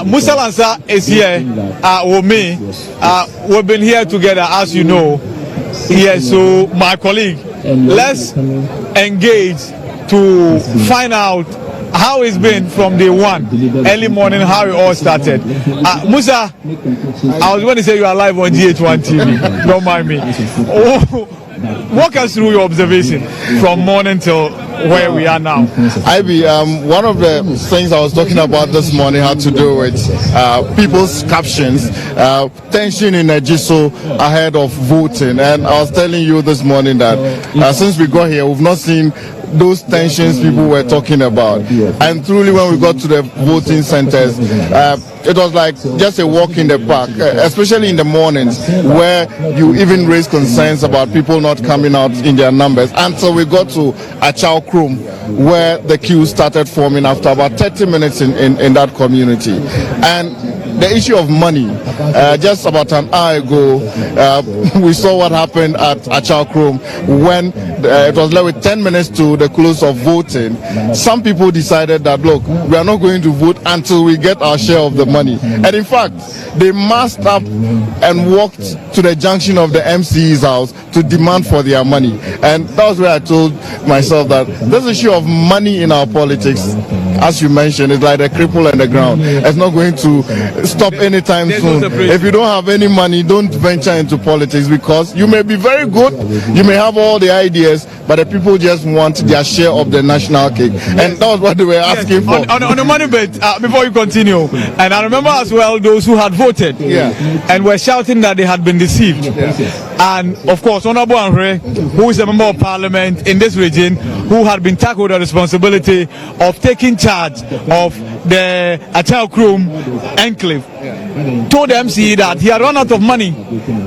Musa Lansa is here with me. We've been here together, as you know. Yes, so my colleague, let's engage to find out how it's been from day one, early morning, how it all started. Musa, I was going to say you are live on GH1 TV. Don't mind me. Walk us through your observation from morning till where we are now. Ivy, one of the things I was talking about this morning had to do with people's captions, tension in Ejisu ahead of voting. And I was telling you this morning that since we got here, we've not seen those tensions people were talking about. And truly, when we got to the voting centers, it was like just a walk in the park, especially in the mornings, where you even raise concerns about people not coming out in their numbers, until we got to Achao Krum, where the queue started forming after about 30 minutes in that community. And the issue of money, just about an hour ago, we saw what happened at Achao Krum when it was left with 10 minutes to the close of voting. Some people decided that, look, we are not going to vote until we get our share of the money. And in fact, they masked up and walked to the junction of the MCE's house to demand for their money. And that was where I told myself that this issue of money in our politics, as you mentioned, is like the cripple and the ground. It's not going to stop anytime soon. If you don't have any money, don't venture into politics, because you may be very good, you may have all the ideas, but the people just want their share of the national cake. And that was what they were asking for. On the money bit, before you continue, and I remember as well those who had voted and were shouting that they had been deceived. And of course, Honorable Andre, who is a member of parliament in this region, who had been tasked with the responsibility of taking charge of the Achao Krum enclave, told the MC that he had run out of money.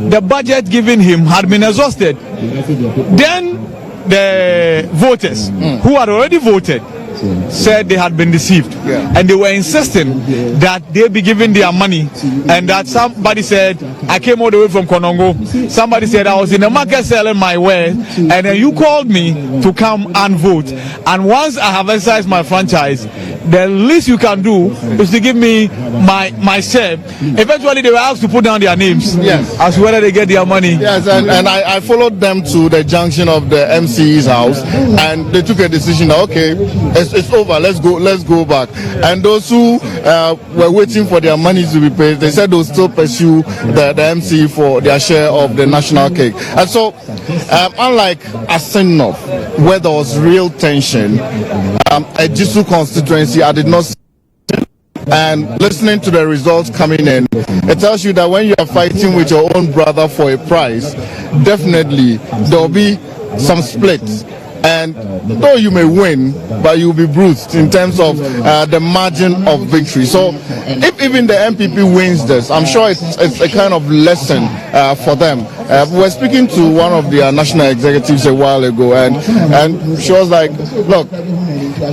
The budget given him had been exhausted. Then the voters who had already voted said they had been deceived, and they were insisting that they be given their money, and that somebody said, I came all the way from Konongo, somebody said I was in the market selling my wares, and then you called me to come and vote, and once I have exercised my franchise, the least you can do is to give me my share. Eventually they were asked to put down their names as to whether they get their money. Yes, and I followed them to the junction of the MCE's house, and they took a decision that, okay, it's over, let's go back. And those who were waiting for their money to be paid, they said they'll still pursue the MC for their share of the national cake. And so, unlike Asenov, where there was real tension, Ejisu constituency, I did not see. And listening to the results coming in, it tells you that when you are fighting with your own brother for a prize, definitely there will be some splits. And though you may win, but you'll be bruised in terms of the margin of victory. So if even the MPP wins this, I'm sure it's a kind of lesson for them. We were speaking to one of their national executives a while ago, and she was like, look,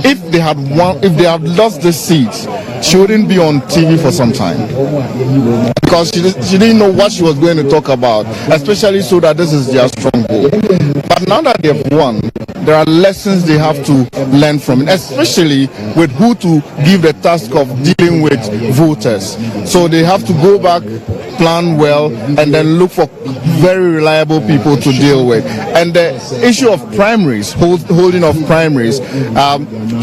if they had lost this seat, she wouldn't be on TV for some time, because she didn't know what she was going to talk about, especially so that this is their stronghold. But now that they've won, there are lessons they have to learn from it, especially with who to give the task of dealing with voters. So they have to go back, plan well, and then look for very reliable people to deal with. And the issue of primaries, holding of primaries,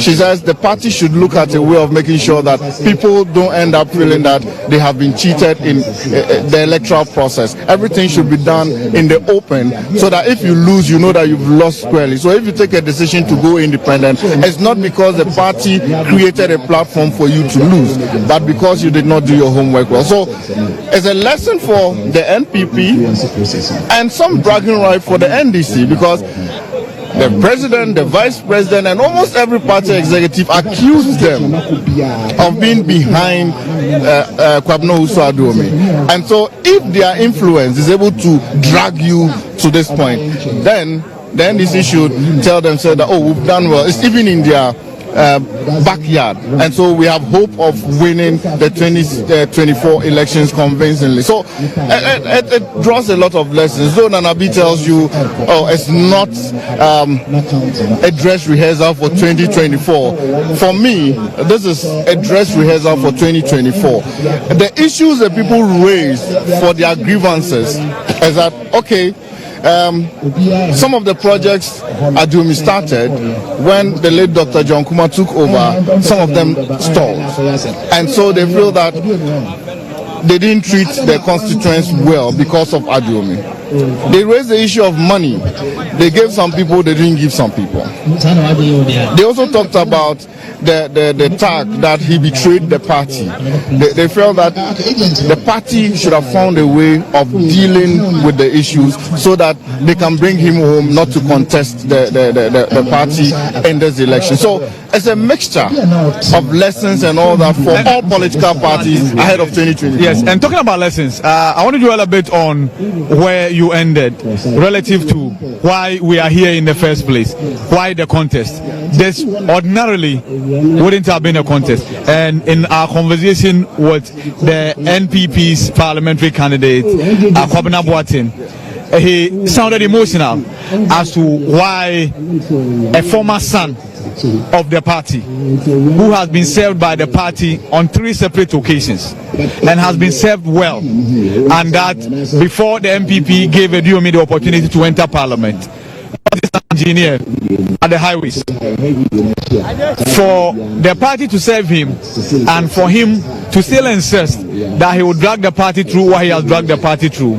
she says the party should look at a way of making sure that people don't end up feeling that they have been cheated in the electoral process. Everything should be done in the open, so that if you lose, you know that you've lost squarely. So if you take a decision to go independent, it's not because the party created a platform for you to lose, but because you did not do your homework well. So it's a lesson for the NPP and some bragging right for the NDC, because the president, the vice president, and almost every party executive accused them of being behind Kwabena Usu-Adome. And so if their influence is able to drag you to this point, then the NDC should tell themselves that, oh, we've done well. It's even in their backyard, and so we have hope of winning the 2024 elections convincingly. So it draws a lot of lessons. Though Nanabi tells you, oh, it's not a dress rehearsal for 2024. For me, this is a dress rehearsal for 2024. The issues that people raise for their grievances is that, okay, some of the projects Ejiusy started when the late Dr. John Kuma took over, some of them stalled. And so they feel that they didn't treat their constituents well because of Ejiusy. They raised the issue of money. They gave some people, they didn't give some people. They also talked about the tag that he betrayed the party. They felt that the party should have found a way of dealing with the issues so that they can bring him home, not to contest the party in this election. So it's a mixture of lessons and all that for all political parties ahead of 2020. Yes, and talking about lessons, I want to dwell a bit on where you ended relative to why we are here in the first place, why the contest. This ordinarily wouldn't have been a contest. And in our conversation with the NPP's parliamentary candidate, Kwabena Boateng, he sounded emotional as to why a former son of the party who has been served by the party on 3 separate occasions and has been served well, and that before the MPP gave Ejiusy the opportunity to enter parliament, was an engineer at the highways. For the party to serve him and for him to still insist that he would drag the party through what he has dragged the party through,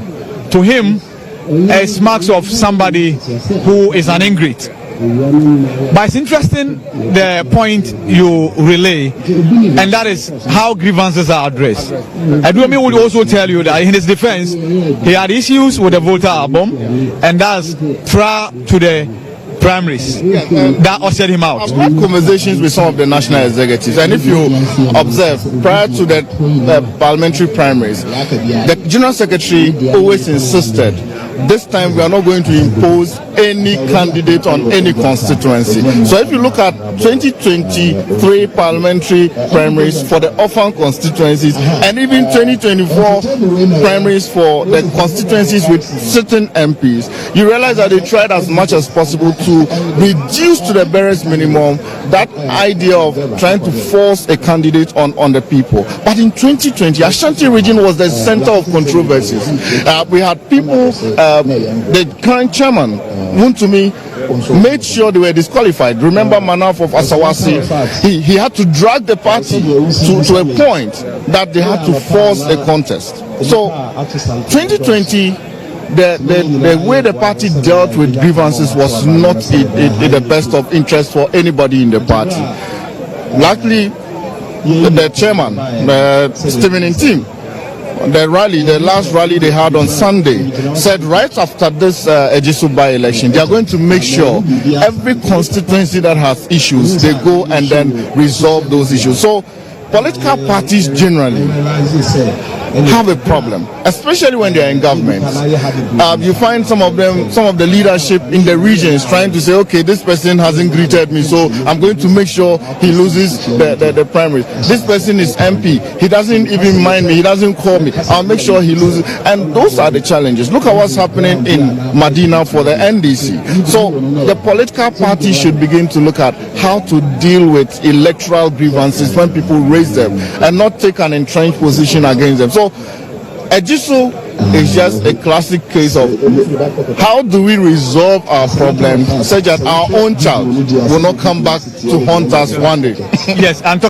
to him it's marks of somebody who is an ingrate. But it's interesting the point you relay, and that is how grievances are addressed. Ejiusy would also tell you that in his defense, he had issues with the voter album, and that's prior to the primaries that ushered him out. I've had conversations with some of the national executives, and if you observe, prior to the parliamentary primaries, the general secretary always insisted, this time we are not going to impose any candidate on any constituency. So if you look at 2023 parliamentary primaries for the orphan constituencies, and even 2024 primaries for the constituencies with certain MPs, you realize that they tried as much as possible to reduce to the barest minimum that idea of trying to force a candidate on the people. But in 2020, Ashanti region was the center of controversies. We had people, the current chairman, Wuntumi, made sure they were disqualified. Remember Manaf of Asawasi, he had to drag the party to a point that they had to force a contest. So 2020, the way the party dealt with grievances was not in the best of interest for anybody in the party. Luckily, the chairman, Stephen Intim, the last rally they had on Sunday, said right after this Ejiusy By-Election, they are going to make sure every constituency that has issues, they go and then resolve those issues. So political parties generally have a problem, especially when they are in government. You find some of the leadership in the regions trying to say, okay, this person hasn't greeted me, so I'm going to make sure he loses the primaries. This person is MP, he doesn't even mind me, he doesn't call me, I'll make sure he loses. And those are the challenges. Look at what's happening in Medina for the NDC. So the political party should begin to look at how to deal with electoral grievances when people raise them and not take an entrenched position against them. So Ejisu is just a classic case of how do we resolve our problems such that our own child will not come back to haunt us one day. Yes, and